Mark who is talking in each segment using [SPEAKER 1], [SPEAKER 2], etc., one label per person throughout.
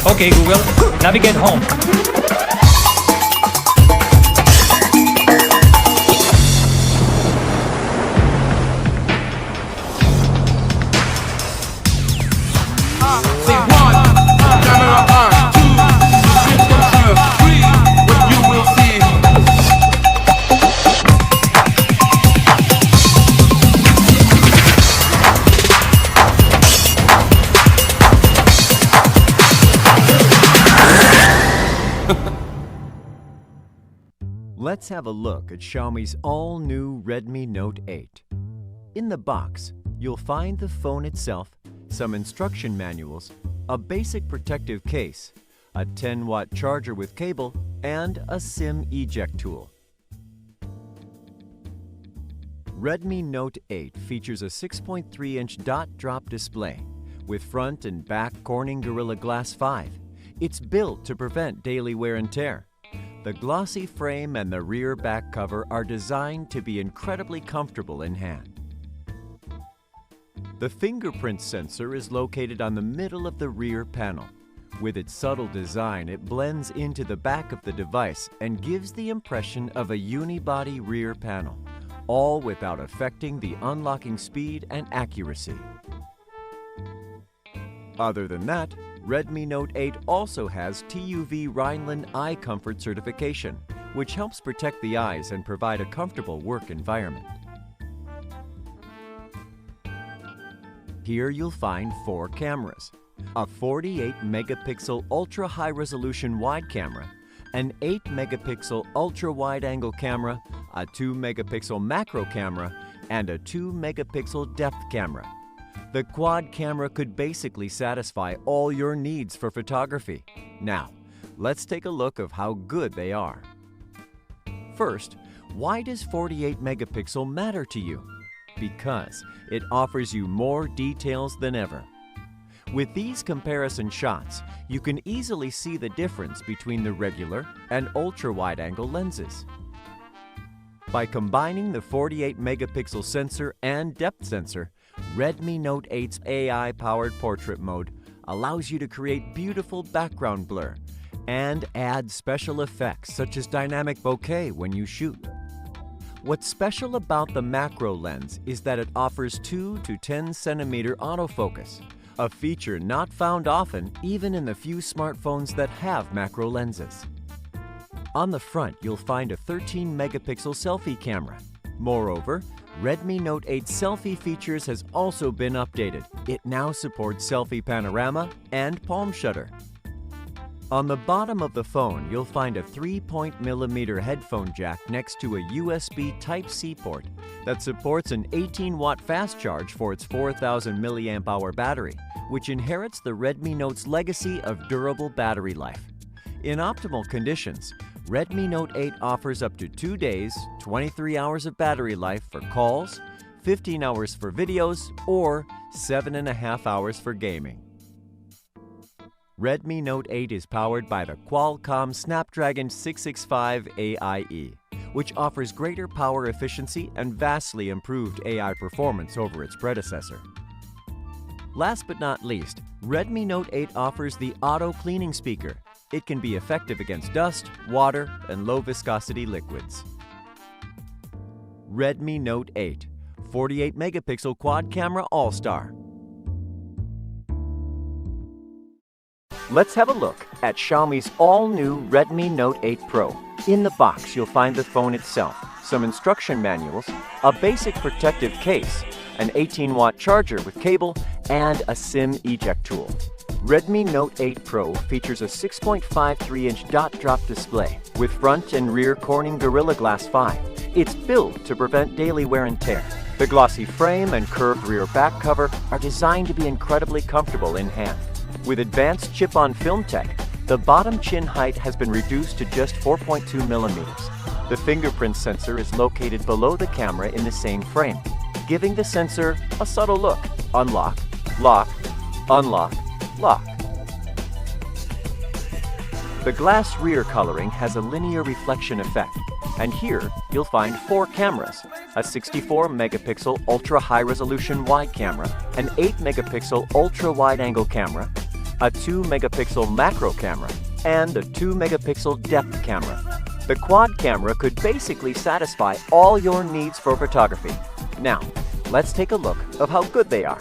[SPEAKER 1] Okay, Google, navigate home.
[SPEAKER 2] Say one, camera on, two, picture, three, what you will see.
[SPEAKER 3] Let's have a look at Xiaomi's all-new Redmi Note 8. In the box, you'll find the phone itself, some instruction manuals, a basic protective case, a 10-watt charger with cable, and a SIM eject tool. Redmi Note 8 features a 6.3-inch dot-drop display with front and back Corning Gorilla Glass 5. It's built to prevent daily wear and tear. The glossy frame and the rear back cover are designed to be incredibly comfortable in hand. The fingerprint sensor is located on the middle of the rear panel. With its subtle design, it blends into the back of the device and gives the impression of a unibody rear panel, all without affecting the unlocking speed and accuracy. Other than that, Redmi Note 8 also has TUV Rhineland Eye Comfort certification, which helps protect the eyes and provide a comfortable work environment. Here you'll find 4 cameras: a 48-megapixel ultra-high-resolution wide camera, an 8-megapixel ultra-wide-angle camera, a 2-megapixel macro camera, and a 2-megapixel depth camera. The quad camera could basically satisfy all your needs for photography. Now, let's take a look at how good they are. First, why does 48 megapixel matter to you? Because it offers you more details than ever. With these comparison shots, you can easily see the difference between the regular and ultra-wide-angle lenses. By combining the 48 megapixel sensor and depth sensor, Redmi Note 8's AI-powered portrait mode allows you to create beautiful background blur and add special effects such as dynamic bokeh when you shoot. What's special about the macro lens is that it offers 2 to 10 centimeter autofocus, a feature not found often even in the few smartphones that have macro lenses. On the front, you'll find a 13 megapixel selfie camera. Moreover, Redmi Note 8's selfie features has also been updated. It now supports selfie panorama and palm shutter. On the bottom of the phone, you'll find a 3.0mm headphone jack next to a USB Type-C port that supports an 18-watt fast charge for its 4,000 mAh battery, which inherits the Redmi Note's legacy of durable battery life. In optimal conditions, Redmi Note 8 offers up to 2 days, 23 hours of battery life for calls, 15 hours for videos, or 7.5 hours for gaming. Redmi Note 8 is powered by the Qualcomm Snapdragon 665 AIE, which offers greater power efficiency and vastly improved AI performance over its predecessor. Last but not least, Redmi Note 8 offers the auto cleaning speaker. It can be effective against dust, water, and low-viscosity liquids. Redmi Note 8, 48 megapixel quad camera all-star. Let's have a look at Xiaomi's all-new Redmi Note 8 Pro. In the box, you'll find the phone itself, some instruction manuals, a basic protective case, an 18-watt charger with cable, and a SIM eject tool. Redmi Note 8 Pro features a 6.53-inch dot-drop display with front and rear Corning Gorilla Glass 5. It's built to prevent daily wear and tear. The glossy frame and curved rear back cover are designed to be incredibly comfortable in hand. With advanced chip-on film tech The bottom chin height has been reduced to just 4.2 millimeters. The fingerprint sensor is located below the camera in the same frame, giving the sensor a subtle look. Unlock, lock, unlock, lock. The glass rear coloring has a linear reflection effect, and here you'll find 4 cameras: a 64-megapixel ultra-high-resolution wide camera, an 8-megapixel ultra-wide-angle camera, a 2-megapixel macro camera, and a 2-megapixel depth camera. The quad camera could basically satisfy all your needs for photography. Now, let's take a look of how good they are.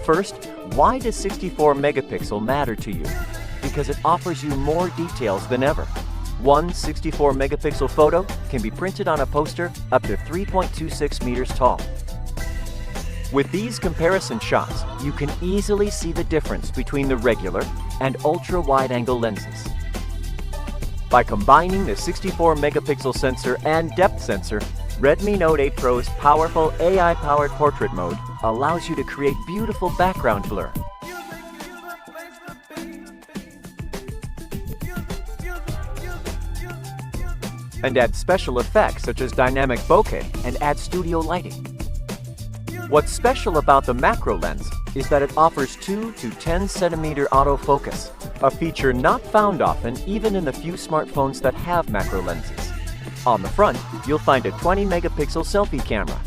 [SPEAKER 3] First, why does 64 megapixel matter to you? Because it offers you more details than ever. One 64 megapixel photo can be printed on a poster up to 3.26 meters tall. With these comparison shots, you can easily see the difference between the regular and ultra-wide-angle lenses. By combining the 64 megapixel sensor and depth sensor, Redmi Note 8 Pro's powerful AI-powered portrait mode allows you to create beautiful background blur. And add special effects such as dynamic bokeh and add studio lighting. What's special about the macro lens is that it offers 2 to 10 centimeter autofocus, a feature not found often even in the few smartphones that have macro lenses. On the front, you'll find a 20 megapixel selfie camera.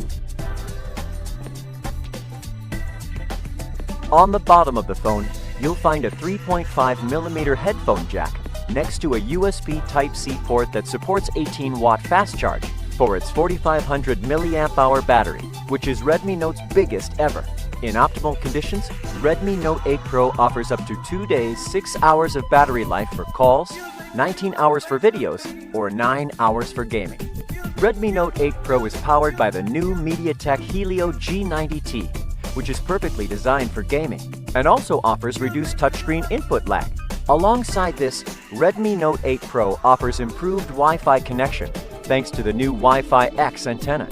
[SPEAKER 3] On the bottom of the phone, you'll find a 3.5 millimeter headphone jack next to a USB Type-C port that supports 18-watt fast charge for its 4500 milliamp-hour battery, which is Redmi Note's biggest ever. In optimal conditions, Redmi Note 8 Pro offers up to 2 days, 6 hours of battery life for calls, 19 hours for videos, or 9 hours for gaming. Redmi Note 8 Pro is powered by the new MediaTek Helio G90T, which is perfectly designed for gaming, and also offers reduced touchscreen input lag. Alongside this, Redmi Note 8 Pro offers improved Wi-Fi connection thanks to the new Wi-Fi X antenna.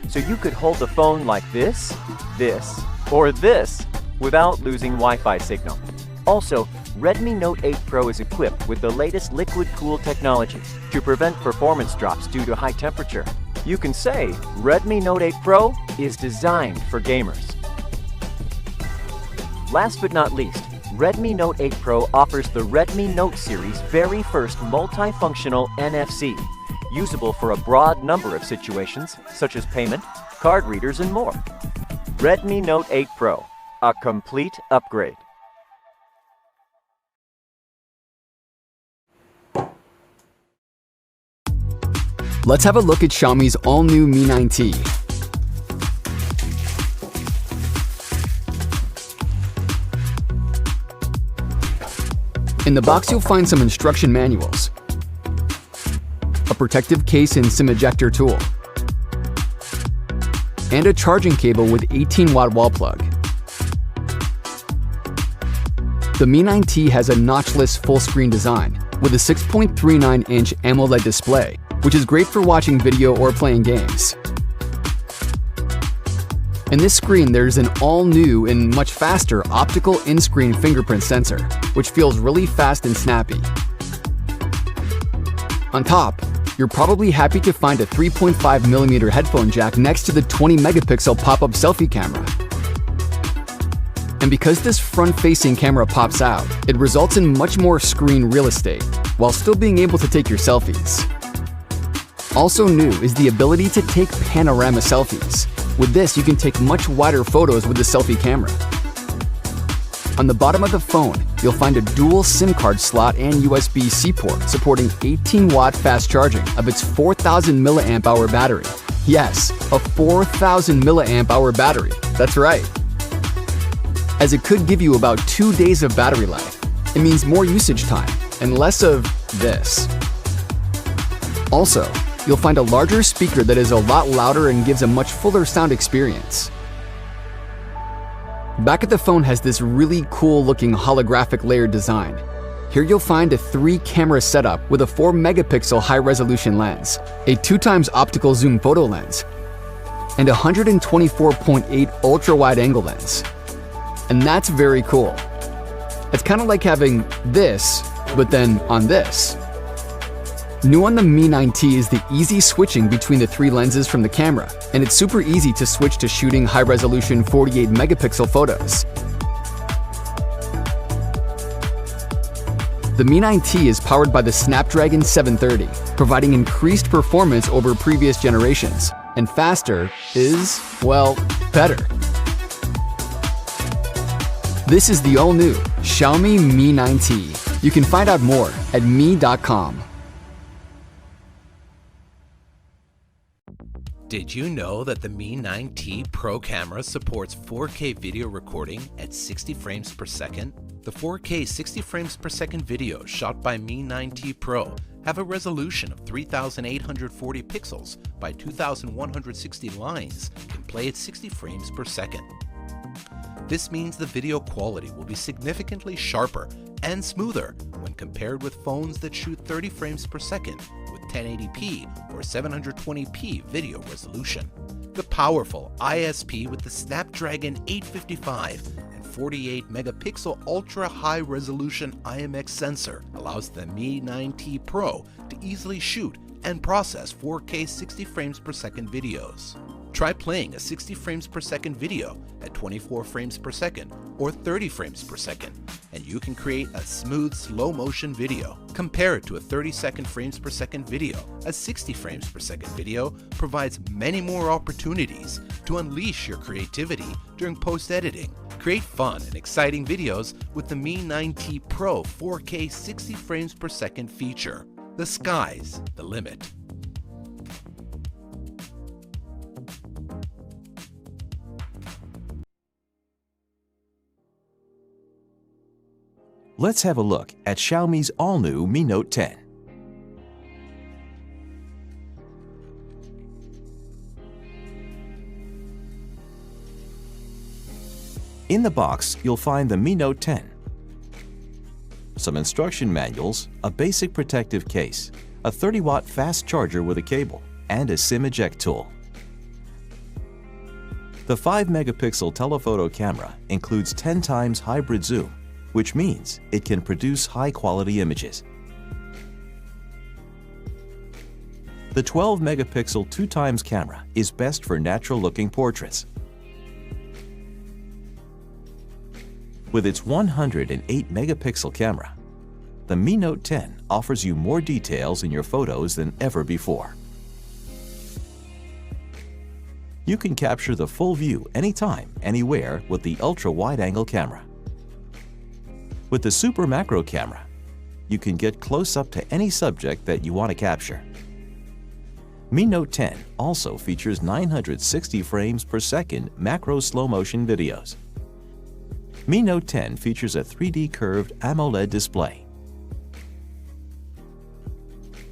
[SPEAKER 3] So you could hold the phone like this, or this without losing Wi-Fi signal. Also, Redmi Note 8 Pro is equipped with the latest liquid cool technology to prevent performance drops due to high temperature. You can say Redmi Note 8 Pro is designed for gamers. Last but not least, Redmi Note 8 Pro offers the Redmi Note series' very first multifunctional NFC, usable for a broad number of situations such as payment, card readers, and more. Redmi Note 8 Pro, a complete upgrade.
[SPEAKER 4] Let's have a look at Xiaomi's all-new Mi 9T. In the box, you'll find some instruction manuals, a protective case and SIM ejector tool, and a charging cable with 18-watt wall plug. The Mi 9T has a notchless full-screen design with a 6.39-inch AMOLED display, which is great for watching video or playing games. In this screen, there's an all-new and much faster optical in-screen fingerprint sensor, which feels really fast and snappy. On top, you're probably happy to find a 3.5mm headphone jack next to the 20-megapixel pop-up selfie camera. And because this front-facing camera pops out, it results in much more screen real estate, while still being able to take your selfies. Also new is the ability to take panorama selfies. With this, you can take much wider photos with the selfie camera. On the bottom of the phone, you'll find a dual SIM card slot and USB-C port supporting 18-watt fast charging of its 4,000 milliamp-hour battery. Yes, a 4,000 milliamp-hour battery. That's right. As it could give you about 2 days of battery life. It means more usage time and less of this. Also, you'll find a larger speaker that is a lot louder and gives a much fuller sound experience. Back at the phone has this really cool looking holographic layered design. Here you'll find a 3-camera setup with a 4-megapixel high-resolution lens, a 2x optical zoom photo lens, and a 124.8 ultra-wide-angle lens. And that's very cool. It's kind of like having this But then on this. New on the Mi 9T is the easy switching between the 3 lenses from the camera, and it's super easy to switch to shooting high-resolution 48 megapixel photos. The Mi 9T is powered by the Snapdragon 730, providing increased performance over previous generations. And faster is, well, better. This is the all-new Xiaomi Mi 9T. You can find out more at mi.com.
[SPEAKER 5] Did you know that the Mi 9T Pro camera supports 4K video recording at 60 frames per second? The 4K 60 frames per second videos shot by Mi 9T Pro have a resolution of 3,840 pixels by 2,160 lines and can play at 60 frames per second. This means the video quality will be significantly sharper and smoother when compared with phones that shoot 30 frames per second with 1080p or 720p video resolution. The powerful ISP with the Snapdragon 855 and 48 megapixel ultra high resolution IMX sensor allows the Mi 9T Pro to easily shoot and process 4K 60 frames per second videos. Try playing a 60 frames per second video at 24 frames per second or 30 frames per second, and you can create a smooth slow motion video. Compare it to a 30-second frames per second video. A 60 frames per second video provides many more opportunities to unleash your creativity during post-editing. Create fun and exciting videos with the Mi 9T Pro 4K 60 frames per second feature. The sky's the limit.
[SPEAKER 6] Let's have a look at Xiaomi's all-new Mi Note 10. In the box, you'll find the Mi Note 10, some instruction manuals, a basic protective case, a 30-watt fast charger with a cable, and a SIM eject tool. The 5-megapixel telephoto camera includes 10 times hybrid zoom, which means it can produce high-quality images. The 12-megapixel 2x camera is best for natural-looking portraits. With its 108-megapixel camera, the Mi Note 10 offers you more details in your photos than ever before. You can capture the full view anytime, anywhere with the ultra-wide-angle camera. With the Super Macro camera, you can get close up to any subject that you want to capture. Mi Note 10 also features 960 frames per second macro slow-motion videos. Mi Note 10 features a 3D curved AMOLED display.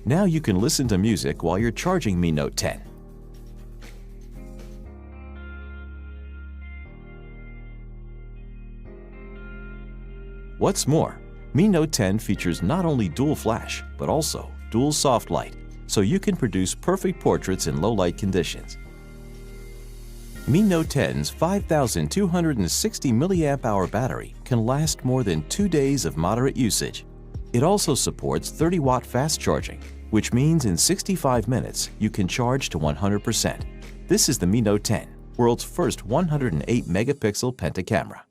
[SPEAKER 6] Now you can listen to music while you're charging Mi Note 10. What's more, Mi Note 10 features not only dual flash, but also dual soft light, so you can produce perfect portraits in low-light conditions. Mi Note 10's 5,260 mAh battery can last more than 2 days of moderate usage. It also supports 30-watt fast charging, which means in 65 minutes you can charge to 100%. This is the Mi Note 10, world's first 108-megapixel pentacamera.